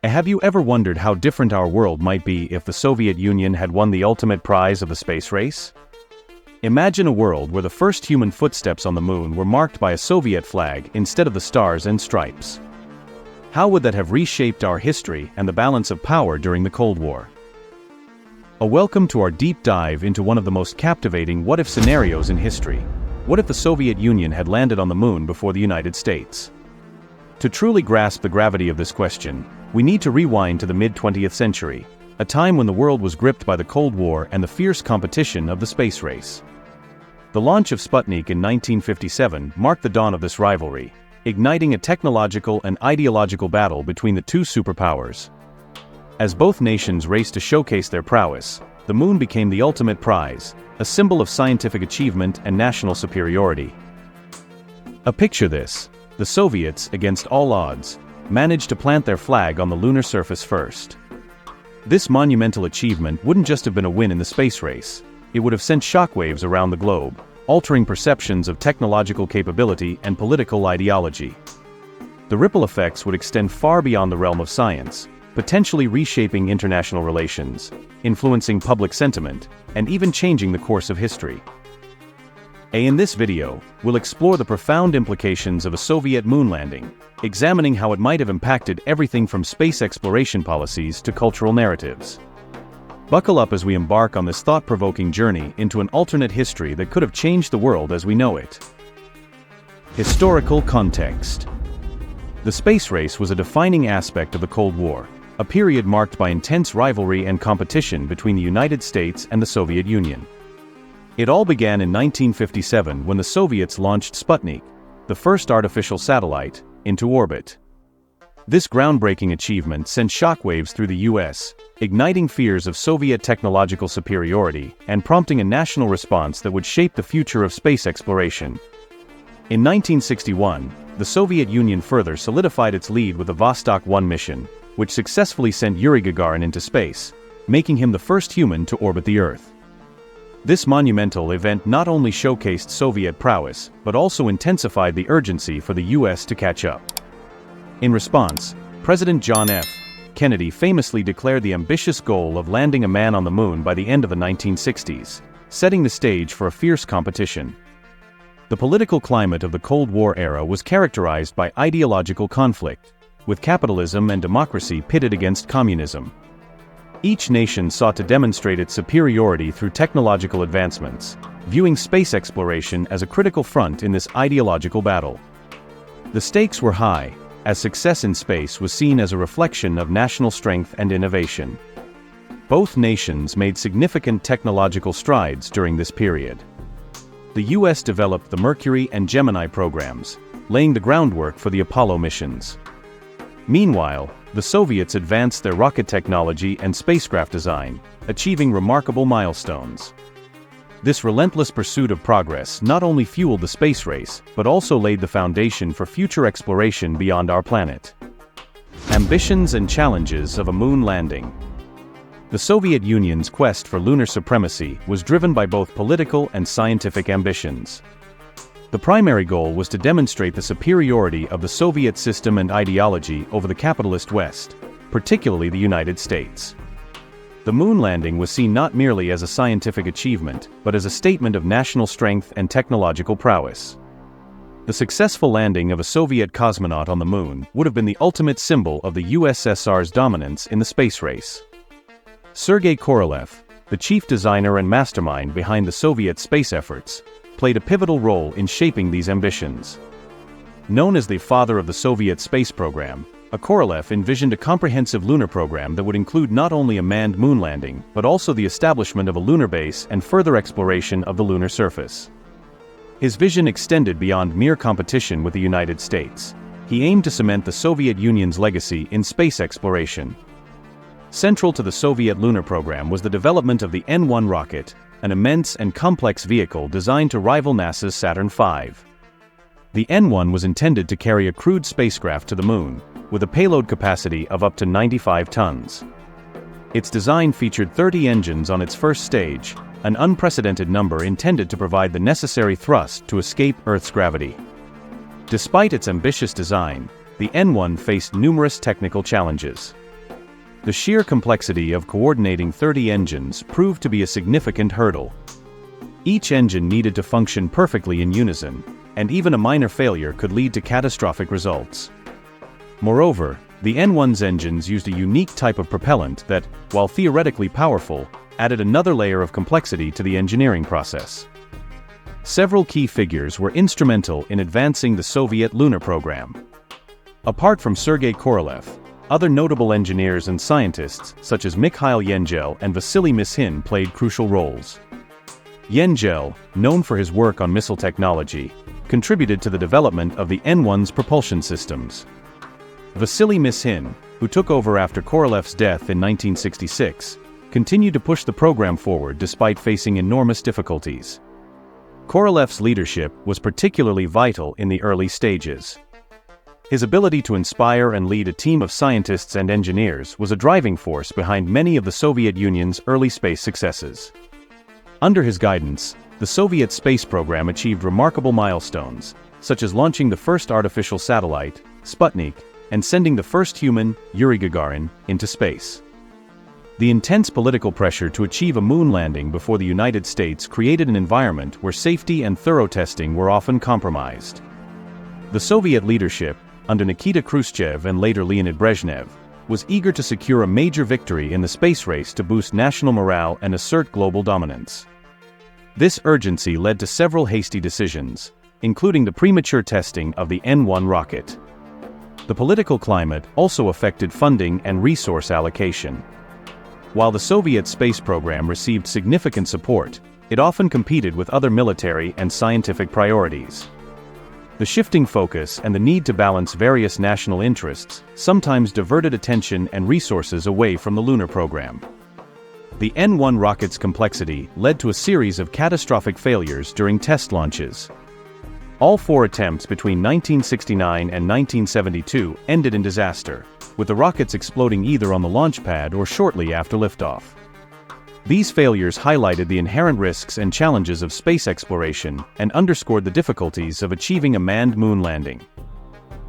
Have you ever wondered how different our world might be if the Soviet Union had won the ultimate prize of the space race? Imagine a world where the first human footsteps on the moon were marked by a Soviet flag instead of the stars and stripes. How would that have reshaped our history and the balance of power during the Cold War? A welcome to our deep dive into one of the most captivating what-if scenarios in history. What if the Soviet Union had landed on the moon before the United States? To truly grasp the gravity of this question, we need to rewind to the mid-20th century, a time when the world was gripped by the Cold War and the fierce competition of the space race. The launch of Sputnik in 1957 marked the dawn of this rivalry, igniting a technological and ideological battle between the two superpowers. As both nations raced to showcase their prowess, the moon became the ultimate prize, a symbol of scientific achievement and national superiority. Picture this: the Soviets, against all odds, managed to plant their flag on the lunar surface first. This monumental achievement wouldn't just have been a win in the space race, it would have sent shockwaves around the globe, altering perceptions of technological capability and political ideology. The ripple effects would extend far beyond the realm of science, potentially reshaping international relations, influencing public sentiment, and even changing the course of history. In this video, we'll explore the profound implications of a Soviet moon landing, examining how it might have impacted everything from space exploration policies to cultural narratives. Buckle up as we embark on this thought-provoking journey into an alternate history that could have changed the world as we know it. Historical context. The space race was a defining aspect of the Cold War, a period marked by intense rivalry and competition between the United States and the Soviet Union. It all began in 1957 when the Soviets launched Sputnik, the first artificial satellite, into orbit. This groundbreaking achievement sent shockwaves through the US, igniting fears of Soviet technological superiority and prompting a national response that would shape the future of space exploration. In 1961, the Soviet Union further solidified its lead with the Vostok 1 mission, which successfully sent Yuri Gagarin into space, making him the first human to orbit the Earth. This monumental event not only showcased Soviet prowess, but also intensified the urgency for the US to catch up. In response, President John F. Kennedy famously declared the ambitious goal of landing a man on the moon by the end of the 1960s, setting the stage for a fierce competition. The political climate of the Cold War era was characterized by ideological conflict, with capitalism and democracy pitted against communism. Each nation sought to demonstrate its superiority through technological advancements, viewing space exploration as a critical front in this ideological battle. The stakes were high, as success in space was seen as a reflection of national strength and innovation. Both nations made significant technological strides during this period. The US developed the Mercury and Gemini programs, laying the groundwork for the Apollo missions. Meanwhile, the Soviets advanced their rocket technology and spacecraft design, achieving remarkable milestones. This relentless pursuit of progress not only fueled the space race, but also laid the foundation for future exploration beyond our planet. Ambitions and challenges of a moon landing. The Soviet Union's quest for lunar supremacy was driven by both political and scientific ambitions. The primary goal was to demonstrate the superiority of the Soviet system and ideology over the capitalist West, particularly the United States. The moon landing was seen not merely as a scientific achievement, but as a statement of national strength and technological prowess. The successful landing of a Soviet cosmonaut on the moon would have been the ultimate symbol of the USSR's dominance in the space race. Sergei Korolev, the chief designer and mastermind behind the Soviet space efforts, played a pivotal role in shaping these ambitions. Known as the father of the Soviet space program, Korolev envisioned a comprehensive lunar program that would include not only a manned moon landing, but also the establishment of a lunar base and further exploration of the lunar surface. His vision extended beyond mere competition with the United States. He aimed to cement the Soviet Union's legacy in space exploration. Central to the Soviet lunar program was the development of the N-1 rocket, an immense and complex vehicle designed to rival NASA's Saturn V. The N-1 was intended to carry a crewed spacecraft to the moon, with a payload capacity of up to 95 tons. Its design featured 30 engines on its first stage, an unprecedented number intended to provide the necessary thrust to escape Earth's gravity. Despite its ambitious design, the N-1 faced numerous technical challenges. The sheer complexity of coordinating 30 engines proved to be a significant hurdle. Each engine needed to function perfectly in unison, and even a minor failure could lead to catastrophic results. Moreover, the N1's engines used a unique type of propellant that, while theoretically powerful, added another layer of complexity to the engineering process. Several key figures were instrumental in advancing the Soviet lunar program. Apart from Sergei Korolev, other notable engineers and scientists such as Mikhail Yengel and Vasily Mishin played crucial roles. Yengel, known for his work on missile technology, contributed to the development of the N1's propulsion systems. Vasily Mishin, who took over after Korolev's death in 1966, continued to push the program forward despite facing enormous difficulties. Korolev's leadership was particularly vital in the early stages. His ability to inspire and lead a team of scientists and engineers was a driving force behind many of the Soviet Union's early space successes. Under his guidance, the Soviet space program achieved remarkable milestones, such as launching the first artificial satellite, Sputnik, and sending the first human, Yuri Gagarin, into space. The intense political pressure to achieve a moon landing before the United States created an environment where safety and thorough testing were often compromised. The Soviet leadership, under Nikita Khrushchev and later Leonid Brezhnev, was eager to secure a major victory in the space race to boost national morale and assert global dominance. This urgency led to several hasty decisions, including the premature testing of the N1 rocket. The political climate also affected funding and resource allocation. While the Soviet space program received significant support, it often competed with other military and scientific priorities. The shifting focus and the need to balance various national interests sometimes diverted attention and resources away from the lunar program. The N1 rocket's complexity led to a series of catastrophic failures during test launches. All 4 attempts between 1969 and 1972 ended in disaster, with the rockets exploding either on the launch pad or shortly after liftoff. These failures highlighted the inherent risks and challenges of space exploration and underscored the difficulties of achieving a manned moon landing.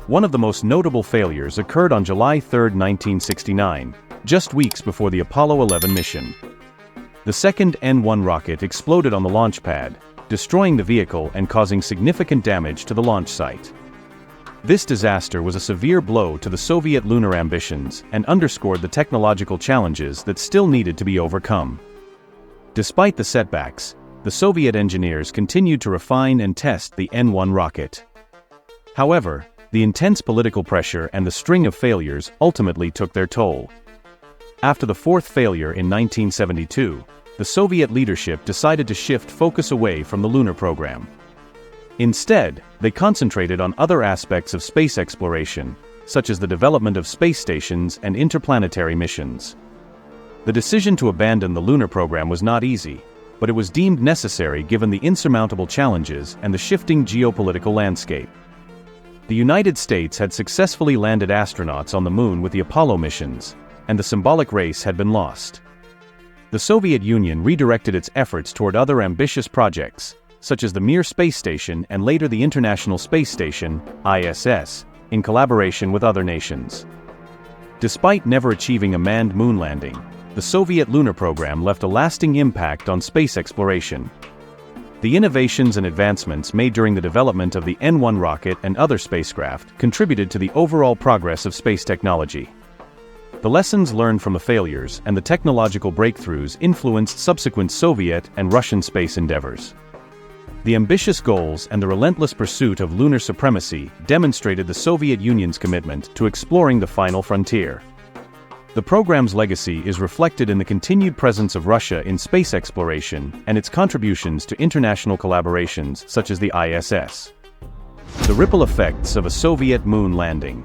One of the most notable failures occurred on July 3, 1969, just weeks before the Apollo 11 mission. The second N1 rocket exploded on the launch pad, destroying the vehicle and causing significant damage to the launch site. This disaster was a severe blow to the Soviet lunar ambitions and underscored the technological challenges that still needed to be overcome. Despite the setbacks, the Soviet engineers continued to refine and test the N1 rocket. However, the intense political pressure and the string of failures ultimately took their toll. After the 4th failure in 1972, the Soviet leadership decided to shift focus away from the lunar program. Instead, they concentrated on other aspects of space exploration, such as the development of space stations and interplanetary missions. The decision to abandon the lunar program was not easy, but it was deemed necessary given the insurmountable challenges and the shifting geopolitical landscape. The United States had successfully landed astronauts on the moon with the Apollo missions, and the symbolic race had been lost. The Soviet Union redirected its efforts toward other ambitious projects, such as the Mir space station and later the International Space Station, ISS, in collaboration with other nations. Despite never achieving a manned moon landing, the Soviet lunar program left a lasting impact on space exploration. The innovations and advancements made during the development of the N1 rocket and other spacecraft contributed to the overall progress of space technology. The lessons learned from the failures and the technological breakthroughs influenced subsequent Soviet and Russian space endeavors. The ambitious goals and the relentless pursuit of lunar supremacy demonstrated the Soviet Union's commitment to exploring the final frontier. The program's legacy is reflected in the continued presence of Russia in space exploration and its contributions to international collaborations such as the ISS. The ripple effects of a Soviet moon landing.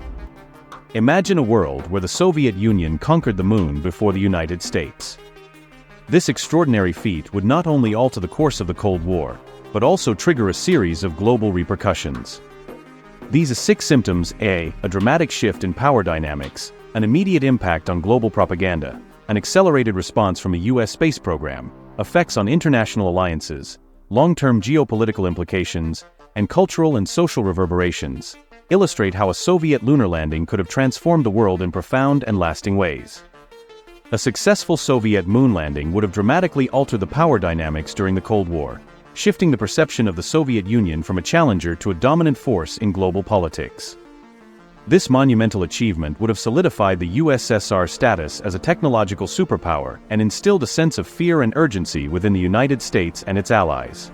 Imagine a world where the Soviet Union conquered the moon before the United States. This extraordinary feat would not only alter the course of the Cold War, but also trigger a series of global repercussions. These are 6 symptoms: a dramatic shift in power dynamics, an immediate impact on global propaganda, an accelerated response from a U.S. space program, effects on international alliances, long-term geopolitical implications, and cultural and social reverberations, illustrate how a Soviet lunar landing could have transformed the world in profound and lasting ways. A successful Soviet moon landing would have dramatically altered the power dynamics during the Cold War, shifting the perception of the Soviet Union from a challenger to a dominant force in global politics. This monumental achievement would have solidified the USSR's status as a technological superpower and instilled a sense of fear and urgency within the United States and its allies.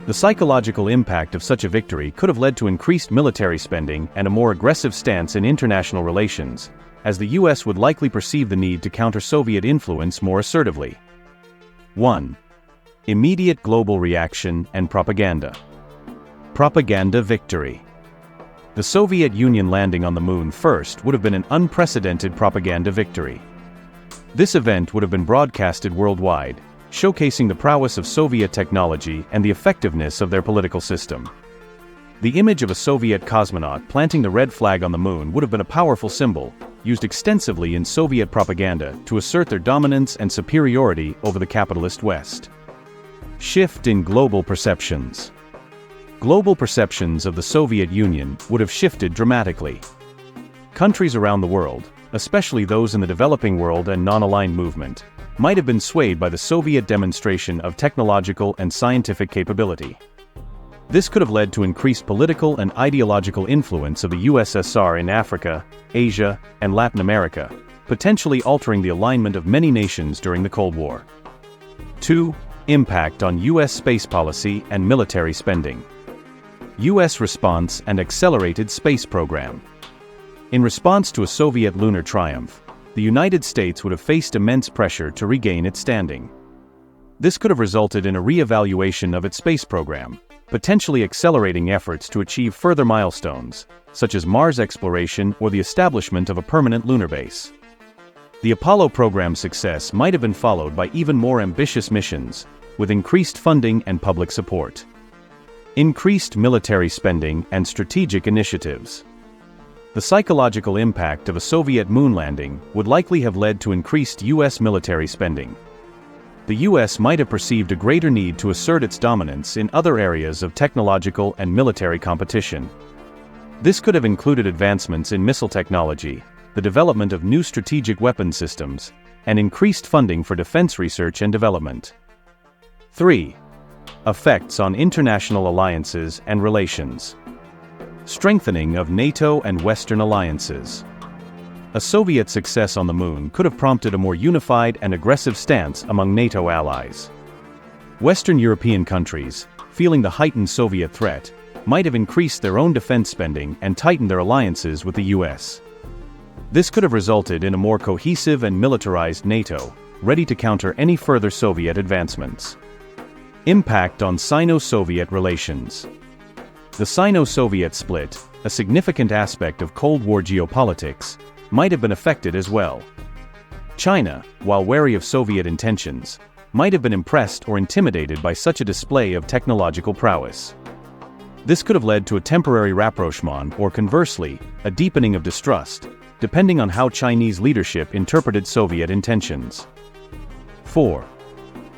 The psychological impact of such a victory could have led to increased military spending and a more aggressive stance in international relations, as the US would likely perceive the need to counter Soviet influence more assertively. 1. Immediate global reaction and propaganda. Propaganda victory. The Soviet Union landing on the moon first would have been an unprecedented propaganda victory. This event would have been broadcasted worldwide, showcasing the prowess of Soviet technology and the effectiveness of their political system. The image of a Soviet cosmonaut planting the red flag on the moon would have been a powerful symbol, used extensively in Soviet propaganda to assert their dominance and superiority over the capitalist West. Shift in global perceptions. Global perceptions of the Soviet Union would have shifted dramatically. Countries around the world, especially those in the developing world and non-aligned movement, might have been swayed by the Soviet demonstration of technological and scientific capability. This could have led to increased political and ideological influence of the USSR in Africa, Asia, and Latin America, potentially altering the alignment of many nations during the Cold War. 2. Impact on US space policy and military spending. US response and accelerated space program. In response to a Soviet lunar triumph, the United States would have faced immense pressure to regain its standing. This could have resulted in a re-evaluation of its space program, potentially accelerating efforts to achieve further milestones, such as Mars exploration or the establishment of a permanent lunar base. The Apollo program's success might have been followed by even more ambitious missions, with increased funding and public support. Increased military spending and strategic initiatives. The psychological impact of a Soviet moon landing would likely have led to increased US military spending. The US might have perceived a greater need to assert its dominance in other areas of technological and military competition. This could have included advancements in missile technology, the development of new strategic weapon systems, and increased funding for defense research and development. 3. Effects on international alliances and relations. Strengthening of NATO and Western alliances. A Soviet success on the moon could have prompted a more unified and aggressive stance among NATO allies. Western European countries, feeling the heightened Soviet threat, might have increased their own defense spending and tightened their alliances with the US. This could have resulted in a more cohesive and militarized NATO, ready to counter any further Soviet advancements. Impact on Sino-Soviet relations. The Sino-Soviet split, a significant aspect of Cold War geopolitics, might have been affected as well. China, while wary of Soviet intentions, might have been impressed or intimidated by such a display of technological prowess. This could have led to a temporary rapprochement or conversely, a deepening of distrust, depending on how Chinese leadership interpreted Soviet intentions. 4.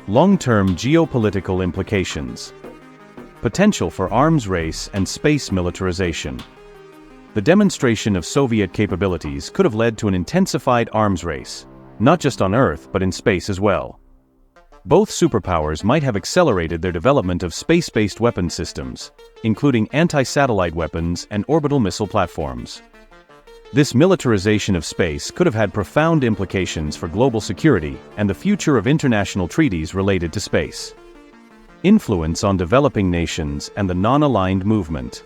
Long-term geopolitical implications. Potential for arms race and space militarization. The demonstration of Soviet capabilities could have led to an intensified arms race, not just on Earth but in space as well. Both superpowers might have accelerated their development of space-based weapon systems, including anti-satellite weapons and orbital missile platforms. This militarization of space could have had profound implications for global security and the future of international treaties related to space. Influence on developing nations and the non-aligned movement.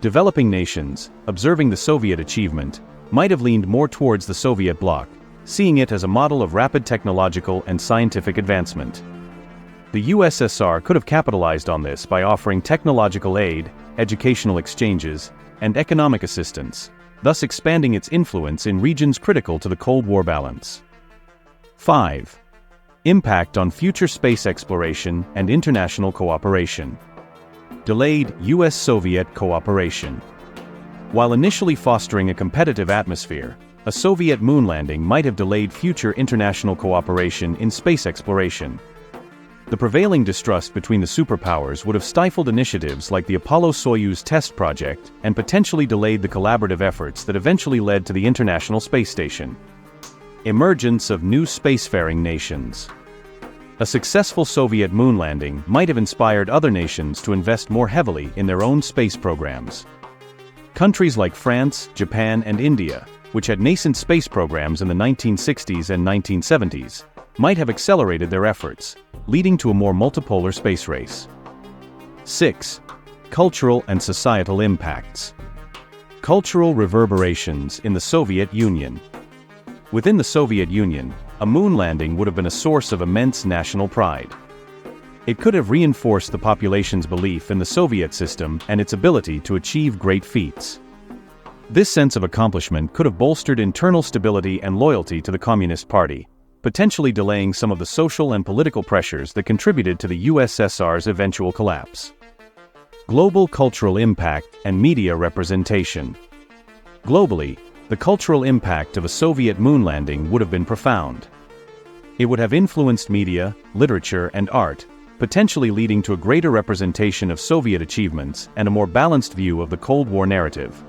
Developing nations, observing the Soviet achievement, might have leaned more towards the Soviet bloc, seeing it as a model of rapid technological and scientific advancement. The USSR could have capitalized on this by offering technological aid, educational exchanges, and economic assistance, thus expanding its influence in regions critical to the Cold War balance. 5. Impact on future space exploration and international cooperation. Delayed US-Soviet cooperation. While initially fostering a competitive atmosphere, a Soviet moon landing might have delayed future international cooperation in space exploration. The prevailing distrust between the superpowers would have stifled initiatives like the Apollo-Soyuz test project and potentially delayed the collaborative efforts that eventually led to the International Space Station. Emergence of new spacefaring nations. A successful Soviet moon landing might have inspired other nations to invest more heavily in their own space programs. Countries like France, Japan, and India, which had nascent space programs in the 1960s and 1970s, might have accelerated their efforts, leading to a more multipolar space race. 6. Cultural and societal impacts. Cultural reverberations in the Soviet Union. Within the Soviet Union, a moon landing would have been a source of immense national pride. It could have reinforced the population's belief in the Soviet system and its ability to achieve great feats. This sense of accomplishment could have bolstered internal stability and loyalty to the Communist Party, potentially delaying some of the social and political pressures that contributed to the USSR's eventual collapse. Global cultural impact and media representation. Globally, the cultural impact of a Soviet moon landing would have been profound. It would have influenced media, literature, and art, potentially leading to a greater representation of Soviet achievements and a more balanced view of the Cold War narrative.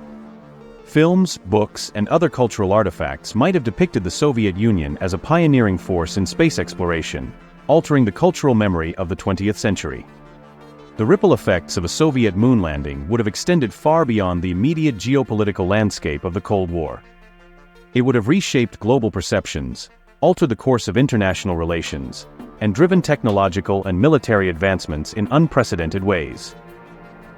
Films, books, and other cultural artifacts might have depicted the Soviet Union as a pioneering force in space exploration, altering the cultural memory of the 20th century. The ripple effects of a Soviet moon landing would have extended far beyond the immediate geopolitical landscape of the Cold War. It would have reshaped global perceptions, altered the course of international relations, and driven technological and military advancements in unprecedented ways.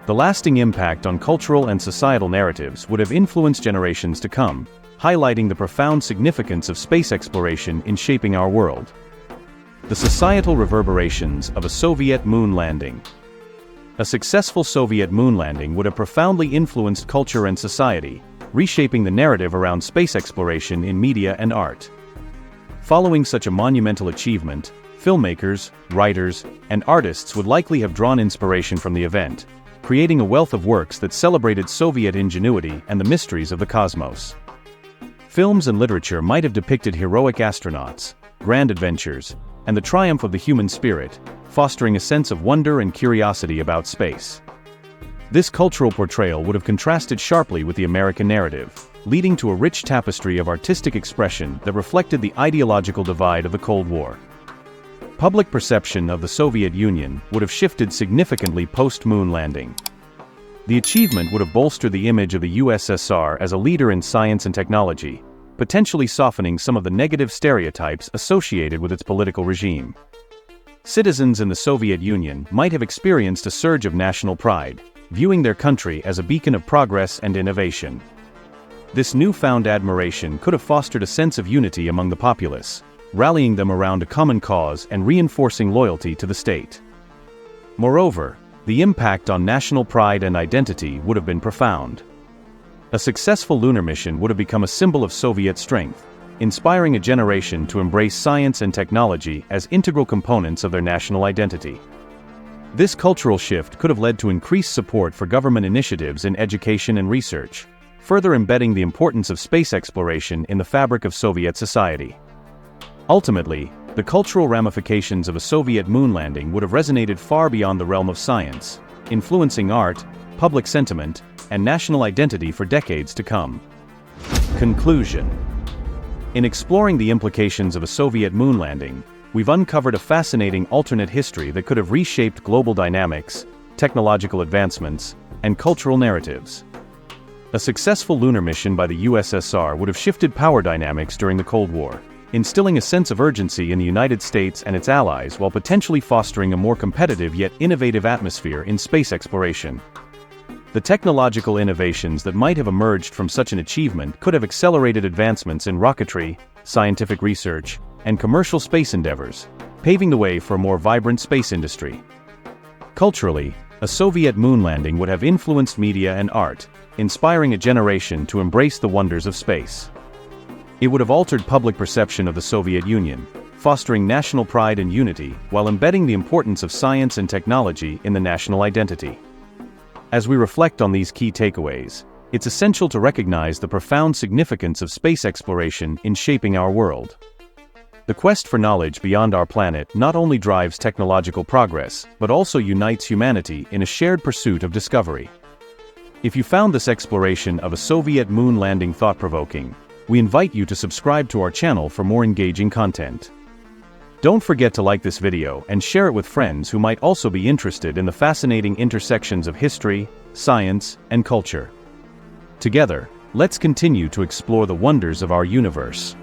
The lasting impact on cultural and societal narratives would have influenced generations to come, highlighting the profound significance of space exploration in shaping our world. The societal reverberations of a Soviet moon landing. A successful Soviet moon landing would have profoundly influenced culture and society, reshaping the narrative around space exploration in media and art. Following such a monumental achievement, filmmakers, writers, and artists would likely have drawn inspiration from the event, creating a wealth of works that celebrated Soviet ingenuity and the mysteries of the cosmos. Films and literature might have depicted heroic astronauts, grand adventures, and the triumph of the human spirit, fostering a sense of wonder and curiosity about space. This cultural portrayal would have contrasted sharply with the American narrative, leading to a rich tapestry of artistic expression that reflected the ideological divide of the Cold War. Public perception of the Soviet Union would have shifted significantly post-moon landing. The achievement would have bolstered the image of the USSR as a leader in science and technology, potentially softening some of the negative stereotypes associated with its political regime. Citizens in the Soviet Union might have experienced a surge of national pride, viewing their country as a beacon of progress and innovation. This newfound admiration could have fostered a sense of unity among the populace, rallying them around a common cause and reinforcing loyalty to the state. Moreover, the impact on national pride and identity would have been profound. A successful lunar mission would have become a symbol of Soviet strength, inspiring a generation to embrace science and technology as integral components of their national identity. This cultural shift could have led to increased support for government initiatives in education and research, further embedding the importance of space exploration in the fabric of Soviet society. Ultimately, the cultural ramifications of a Soviet moon landing would have resonated far beyond the realm of science, influencing art, public sentiment, and national identity for decades to come. Conclusion. In exploring the implications of a Soviet moon landing, we've uncovered a fascinating alternate history that could have reshaped global dynamics, technological advancements, and cultural narratives. A successful lunar mission by the USSR would have shifted power dynamics during the Cold War, instilling a sense of urgency in the United States and its allies while potentially fostering a more competitive yet innovative atmosphere in space exploration. The technological innovations that might have emerged from such an achievement could have accelerated advancements in rocketry, scientific research, and commercial space endeavors, paving the way for a more vibrant space industry. Culturally, a Soviet moon landing would have influenced media and art, inspiring a generation to embrace the wonders of space. It would have altered public perception of the Soviet Union, fostering national pride and unity while embedding the importance of science and technology in the national identity. As we reflect on these key takeaways, it's essential to recognize the profound significance of space exploration in shaping our world. The quest for knowledge beyond our planet not only drives technological progress, but also unites humanity in a shared pursuit of discovery. If you found this exploration of a Soviet moon landing thought-provoking, we invite you to subscribe to our channel for more engaging content. Don't forget to like this video and share it with friends who might also be interested in the fascinating intersections of history, science, and culture. Together, let's continue to explore the wonders of our universe.